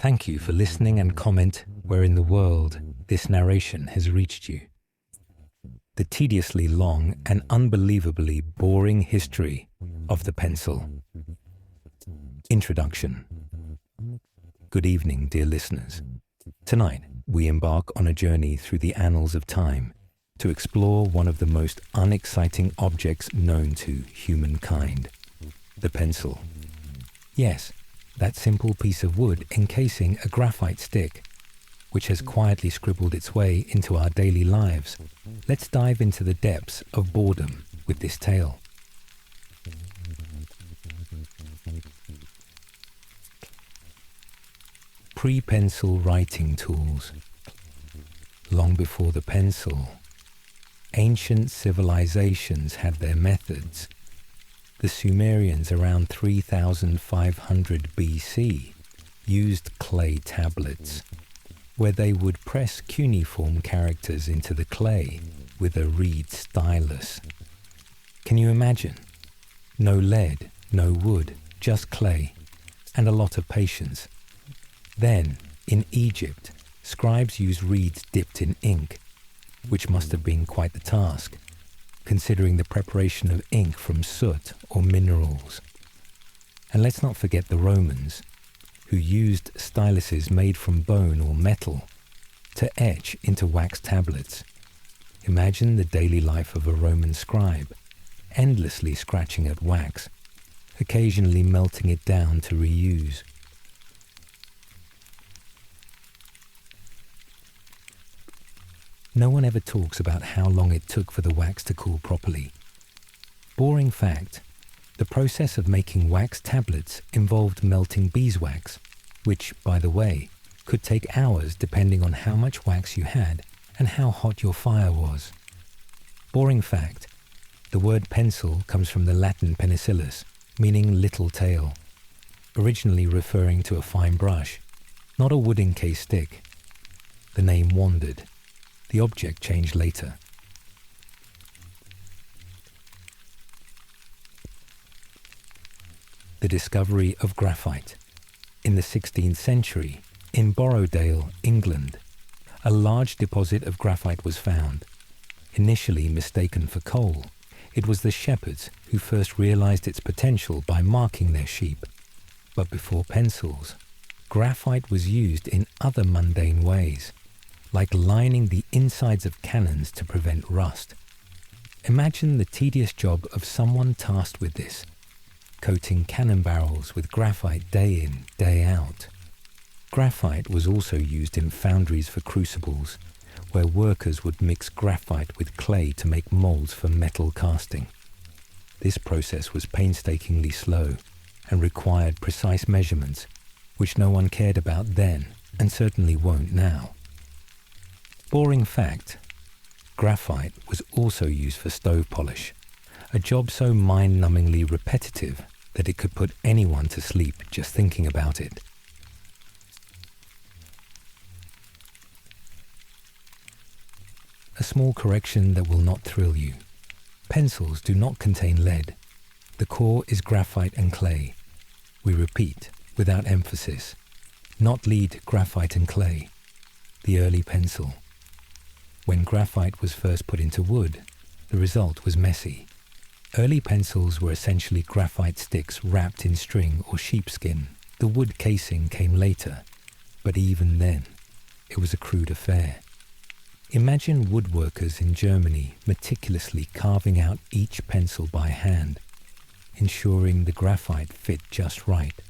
Thank you for listening, and comment where in the world this narration has reached you. The tediously long and unbelievably boring history of the pencil. Introduction. Good evening, dear listeners. Tonight, we embark on a journey through the annals of time to explore one of the most unexciting objects known to humankind, the pencil. Yes, that simple piece of wood encasing a graphite stick, which has quietly scribbled its way into our daily lives. Let's dive into the depths of boredom with this tale. Pre-pencil writing tools. Long before the pencil, ancient civilizations had their methods. The Sumerians around 3500 BC used clay tablets, where they would press cuneiform characters into the clay with a reed stylus. Can you imagine? No lead, no wood, just clay, and a lot of patience. Then, in Egypt, scribes used reeds dipped in ink, which must have been quite the task, considering the preparation of ink from soot or minerals. And let's not forget the Romans, who used styluses made from bone or metal to etch into wax tablets. Imagine the daily life of a Roman scribe, endlessly scratching at wax, occasionally melting it down to reuse. No one ever talks about how long it took for the wax to cool properly. Boring fact, the process of making wax tablets involved melting beeswax, which, by the way, could take hours depending on how much wax you had and how hot your fire was. Boring fact, the word pencil comes from the Latin penicillus, meaning little tail, originally referring to a fine brush, not a wood-encased stick. The name wandered. The object changed later. The discovery of graphite. In the 16th century, in Borrowdale, England, a large deposit of graphite was found. Initially mistaken for coal, it was the shepherds who first realized its potential by marking their sheep. But before pencils, graphite was used in other mundane ways, like lining the insides of cannons to prevent rust. Imagine the tedious job of someone tasked with this, coating cannon barrels with graphite day in, day out. Graphite was also used in foundries for crucibles, where workers would mix graphite with clay to make molds for metal casting. This process was painstakingly slow and required precise measurements, which no one cared about then and certainly won't now. Boring fact, graphite was also used for stove polish, a job so mind-numbingly repetitive that it could put anyone to sleep just thinking about it. A small correction that will not thrill you. Pencils do not contain lead. The core is graphite and clay. We repeat, without emphasis, not lead, graphite and clay. The early pencil. When graphite was first put into wood, the result was messy. Early pencils were essentially graphite sticks wrapped in string or sheepskin. The wood casing came later, but even then, it was a crude affair. Imagine woodworkers in Germany meticulously carving out each pencil by hand, ensuring the graphite fit just right,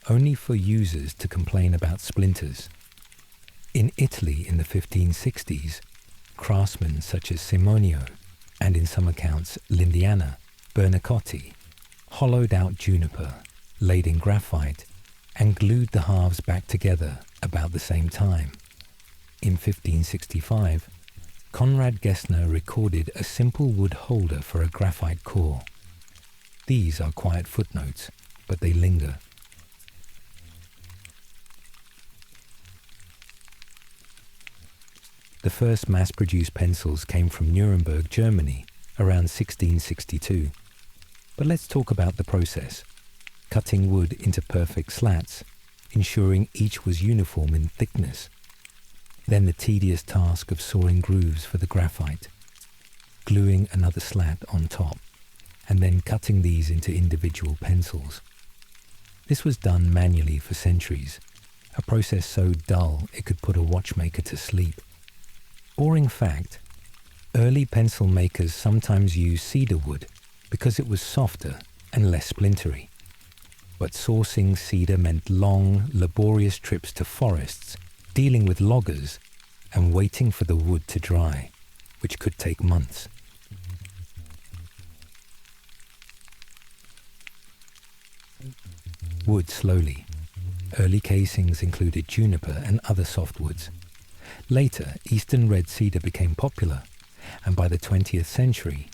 only for users to complain about splinters. In Italy in the 1560s, craftsmen such as Simonio, and in some accounts Lindiana, Bernacotti, hollowed out juniper, laid in graphite, and glued the halves back together about the same time. In 1565, Conrad Gessner recorded a simple wood holder for a graphite core. These are quiet footnotes, but they linger. The first mass-produced pencils came from Nuremberg, Germany, around 1662. But let's talk about the process. Cutting wood into perfect slats, ensuring each was uniform in thickness. Then the tedious task of sawing grooves for the graphite, gluing another slat on top, and then cutting these into individual pencils. This was done manually for centuries, a process so dull it could put a watchmaker to sleep. Boring fact, early pencil makers sometimes used cedar wood because it was softer and less splintery. But sourcing cedar meant long, laborious trips to forests, dealing with loggers, and waiting for the wood to dry, which could take months. Wood slowly. Early casings included juniper and other softwoods. Later, eastern red cedar became popular, and by the 20th century,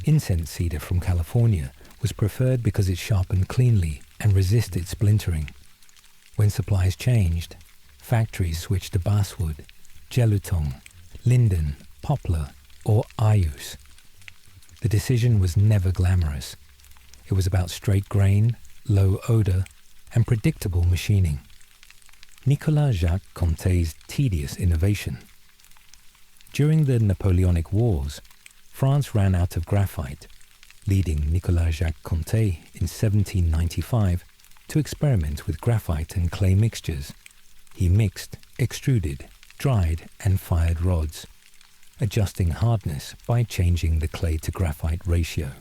incense cedar from California was preferred because it sharpened cleanly and resisted splintering. When supplies changed, factories switched to basswood, gelutong, linden, poplar, or ayus. The decision was never glamorous. It was about straight grain, low odor, and predictable machining. Nicolas Jacques Conté's tedious innovation. During the Napoleonic Wars, France ran out of graphite, leading Nicolas Jacques Conté in 1795 to experiment with graphite and clay mixtures. He mixed, extruded, dried, and fired rods, adjusting hardness by changing the clay to graphite ratio.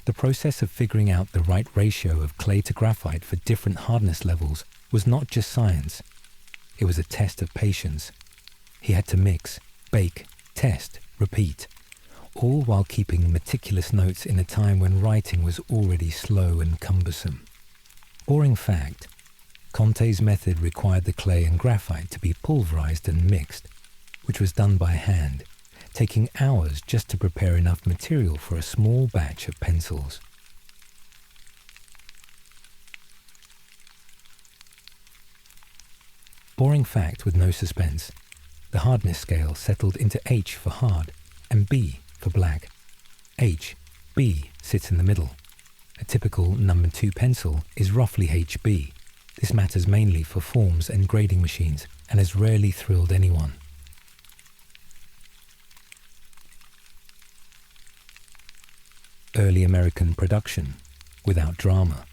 The process of figuring out the right ratio of clay to graphite for different hardness levels was not just science. It was a test of patience. He had to mix, bake, test, repeat, all while keeping meticulous notes in a time when writing was already slow and cumbersome. Boring fact, Conté's method required the clay and graphite to be pulverized and mixed, which was done by hand, taking hours just to prepare enough material for a small batch of pencils. Boring fact with no suspense. The hardness scale settled into H for hard and B for black. H, B sits in the middle. A typical number 2 pencil is roughly HB. This matters mainly for forms and grading machines and has rarely thrilled anyone. Early American production, without drama.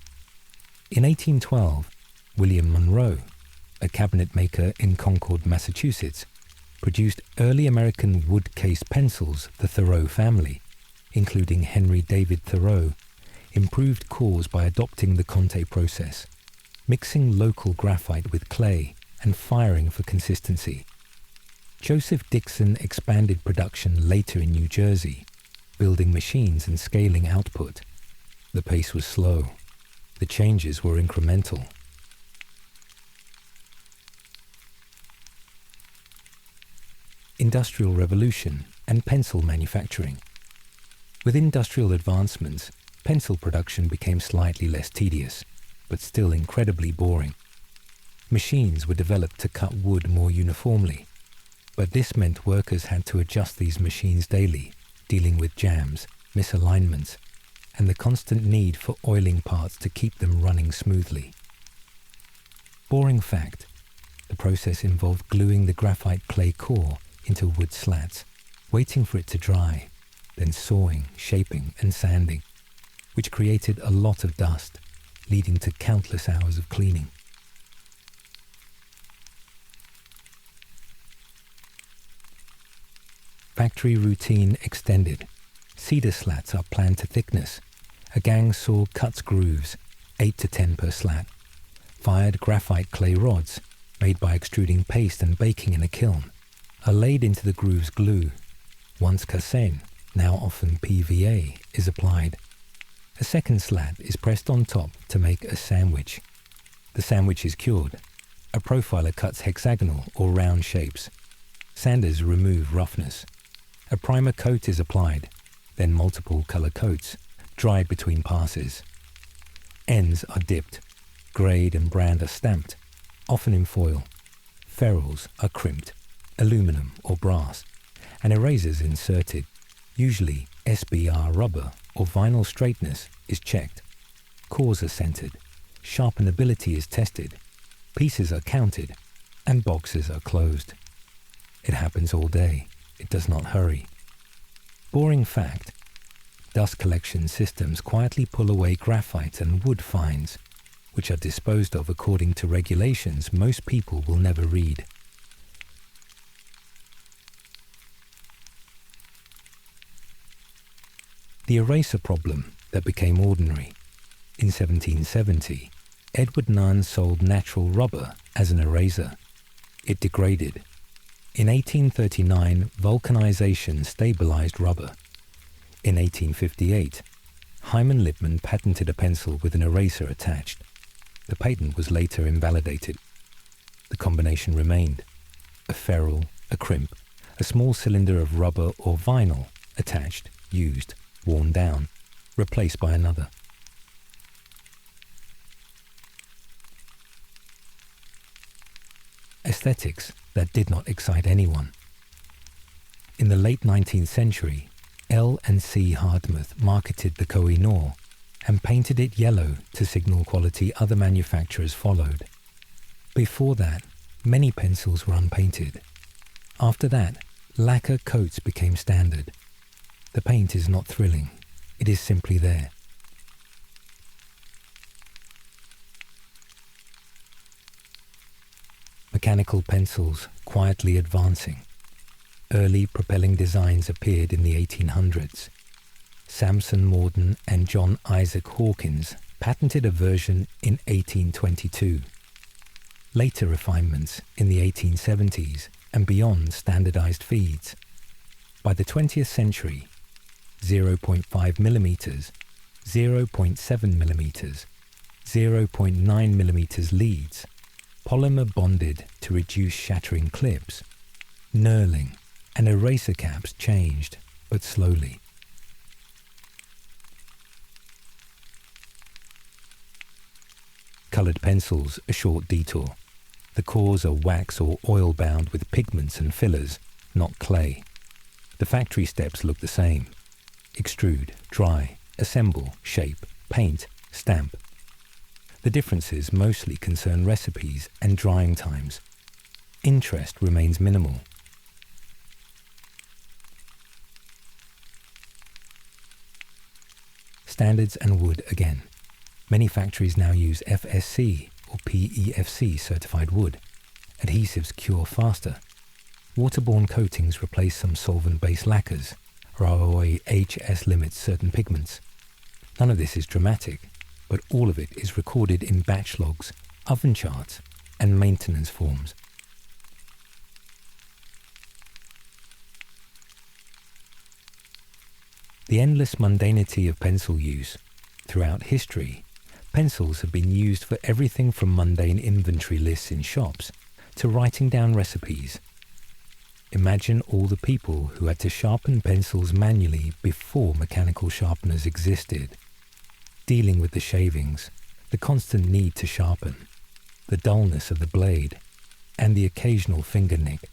In 1812, William Monroe, a cabinet maker in Concord, Massachusetts, produced early American wood-cased pencils, the Thoreau family, including Henry David Thoreau, improved cores by adopting the Conté process, mixing local graphite with clay and firing for consistency. Joseph Dixon expanded production later in New Jersey, building machines and scaling output. The pace was slow. The changes were incremental. Industrial Revolution and pencil manufacturing. With industrial advancements, pencil production became slightly less tedious, but still incredibly boring. Machines were developed to cut wood more uniformly, but this meant workers had to adjust these machines daily, dealing with jams, misalignments, and the constant need for oiling parts to keep them running smoothly. Boring fact, the process involved gluing the graphite clay core into wood slats, waiting for it to dry, then sawing, shaping, and sanding, which created a lot of dust, leading to countless hours of cleaning. Factory routine extended. Cedar slats are planned to thickness. A gang saw cuts grooves, 8 to 10 per slat. Fired graphite clay rods, made by extruding paste and baking in a kiln, are laid into the grooves glue. Once cassane, now often PVA, is applied. A second slat is pressed on top to make a sandwich. The sandwich is cured. A profiler cuts hexagonal or round shapes. Sanders remove roughness. A primer coat is applied, then multiple color coats, dried between passes. Ends are dipped. Grade and brand are stamped, often in foil. Ferrules are crimped, aluminum or brass, and erasers inserted. Usually, SBR rubber or vinyl straightness is checked. Cores are centered, sharpenability is tested, pieces are counted, and boxes are closed. It happens all day. It does not hurry. Boring fact: dust collection systems quietly pull away graphite and wood fines, which are disposed of according to regulations most people will never read. The eraser problem that became ordinary. In 1770, Edward Nunn sold natural rubber as an eraser. It degraded. In 1839, vulcanization stabilized rubber. In 1858, Hyman Lipman patented a pencil with an eraser attached. The patent was later invalidated. The combination remained: a ferrule, a crimp, a small cylinder of rubber or vinyl, attached, used, worn down, replaced by another. Aesthetics that did not excite anyone. In the late 19th century, L&C Hardtmuth marketed the Koh-i-Noor and painted it yellow to signal quality other manufacturers followed. Before that, many pencils were unpainted. After that, lacquer coats became standard. The paint is not thrilling. It is simply there. Mechanical pencils quietly advancing. Early propelling designs appeared in the 1800s. Samson Morden and John Isaac Hawkins patented a version in 1822. Later refinements in the 1870s and beyond standardized feeds. By the 20th century, 0.5 millimeters, 0.7 millimeters, 0.9 millimeters leads, polymer bonded to reduce shattering clips, knurling, and eraser caps changed, but slowly. Colored pencils a short detour. The cores are wax or oil bound with pigments and fillers, not clay. The factory steps look the same: extrude, dry, assemble, shape, paint, stamp. The differences mostly concern recipes and drying times. Interest remains minimal. Standards and wood again. Many factories now use FSC or PEFC certified wood. Adhesives cure faster. Waterborne coatings replace some solvent-based lacquers. ROAHS limits certain pigments. None of this is dramatic, but all of it is recorded in batch logs, oven charts, and maintenance forms. The endless mundanity of pencil use. Throughout history, pencils have been used for everything from mundane inventory lists in shops to writing down recipes. Imagine all the people who had to sharpen pencils manually before mechanical sharpeners existed. Dealing with the shavings, the constant need to sharpen, the dullness of the blade, and the occasional finger nick.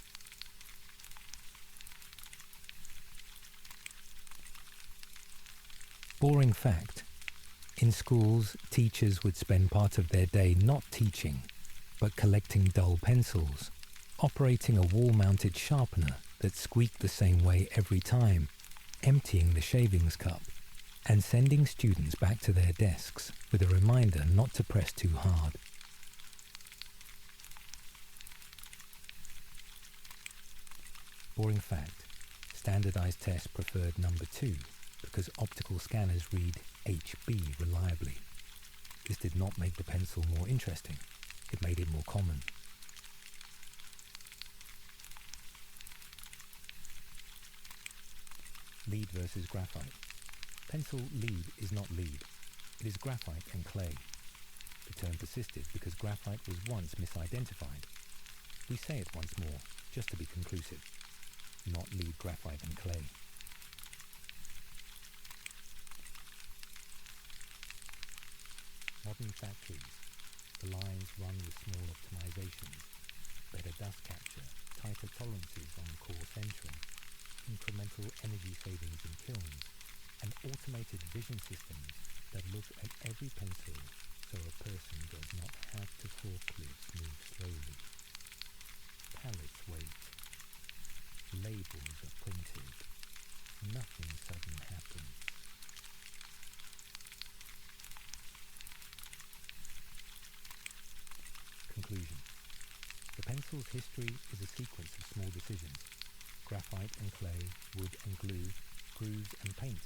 Boring fact: in schools, teachers would spend part of their day not teaching, but collecting dull pencils, operating a wall-mounted sharpener that squeaked the same way every time, emptying the shavings cup, and sending students back to their desks with a reminder not to press too hard. Boring fact: standardized test preferred number 2 because optical scanners read HB reliably. This did not make the pencil more interesting. It made it more common. Lead versus graphite. Pencil lead is not lead. It is graphite and clay. The term persisted because graphite was once misidentified. We say it once more, just to be conclusive. Not lead, graphite and clay. Modern factories. The lines run with small optimizations, better dust capture, tighter tolerances on core centering, incremental energy savings in kilns, and automated vision systems that look at every pencil so a person does not have to forklifts move slowly. Pallets wait. Labels are printed. Nothing sudden happens. Conclusion. The pencil's history is a sequence of small decisions. Graphite and clay, wood and glue, grooves and paint,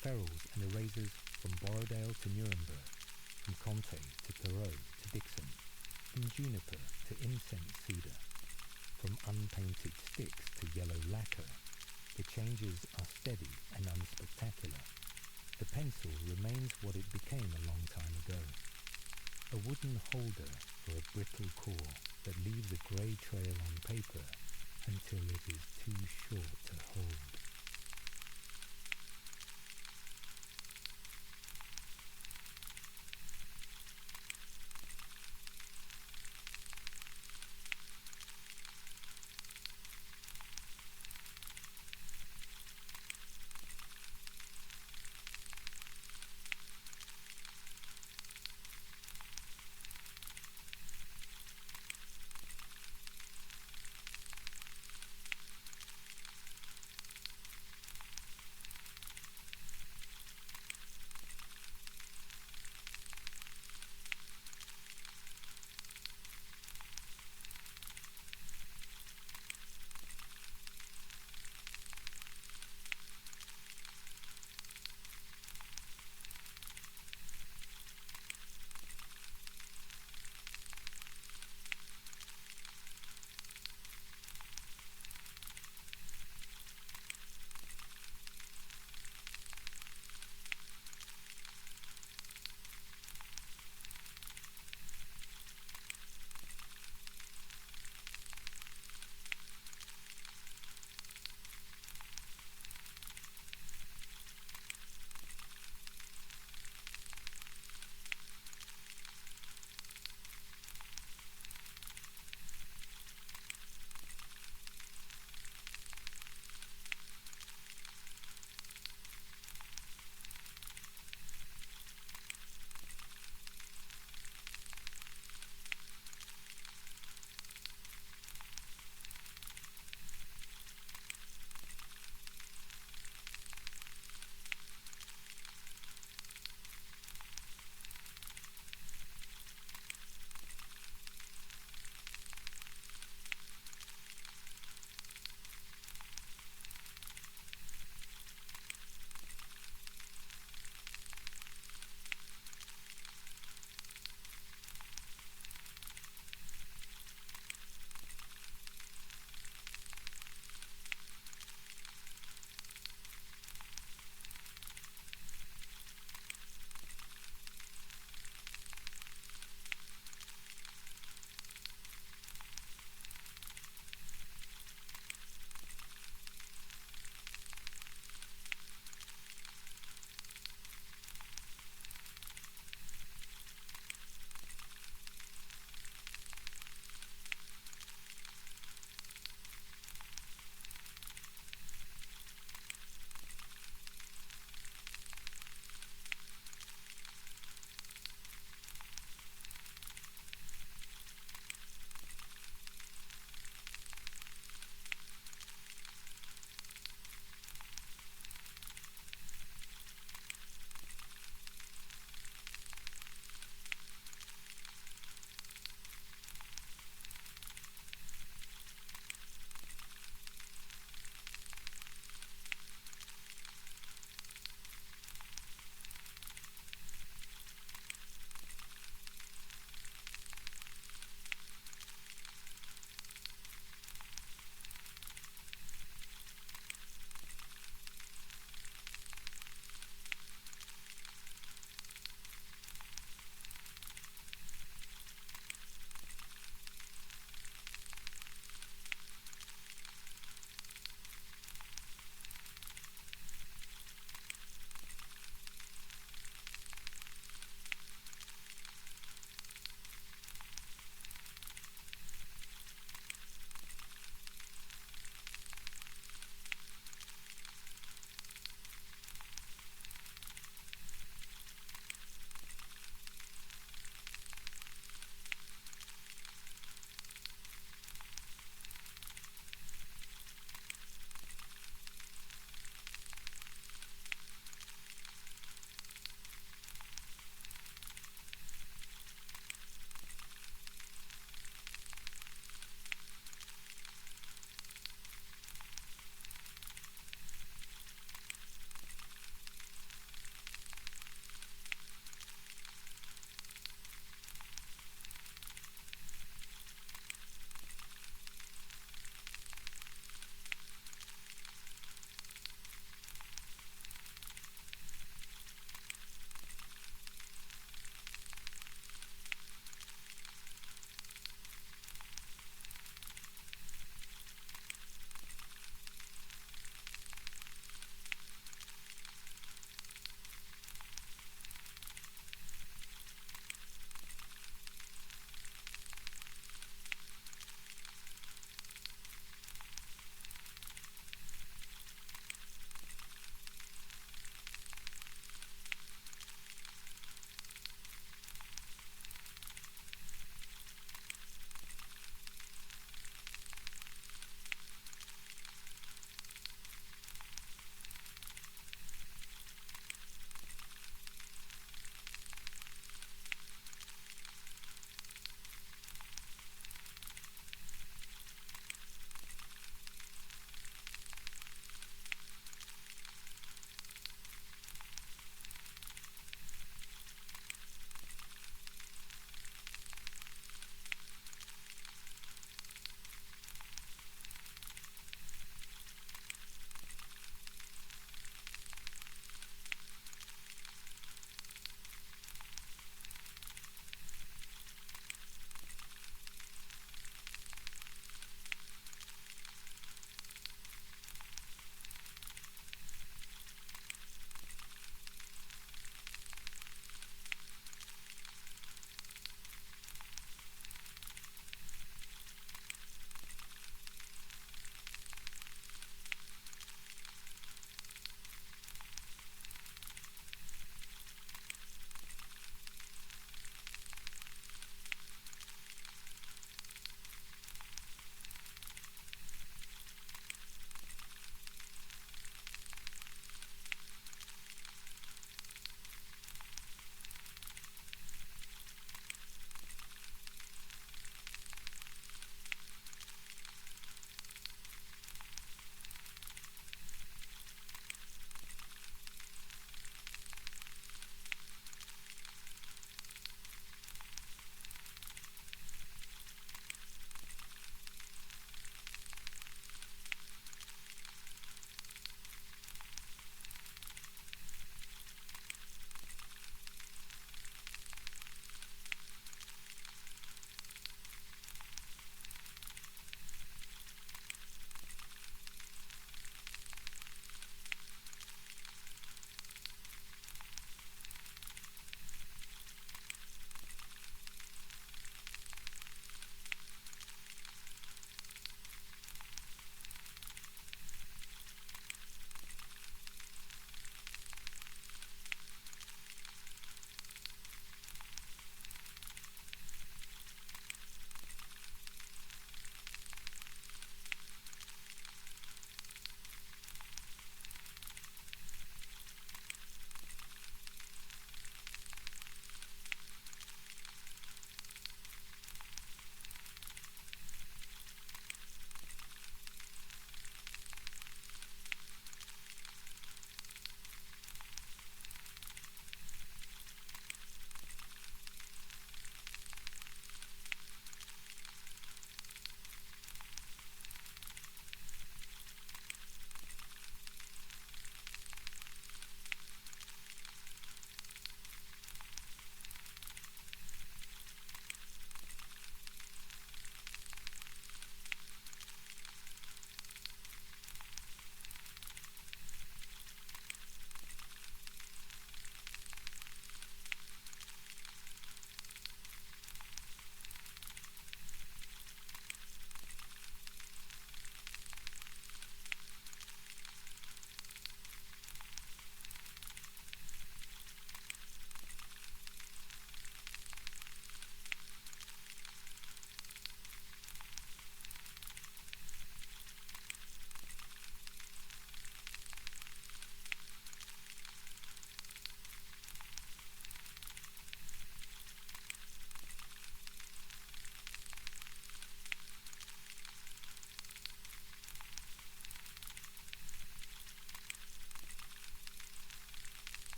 ferrules and erasers from Borrowdale to Nuremberg, from Comte to Thoreau to Dixon, from juniper to incense cedar, from unpainted sticks to yellow lacquer. The changes are steady and unspectacular. The pencil remains what it became a long time ago. A wooden holder for a brittle core that leaves a grey trail on paper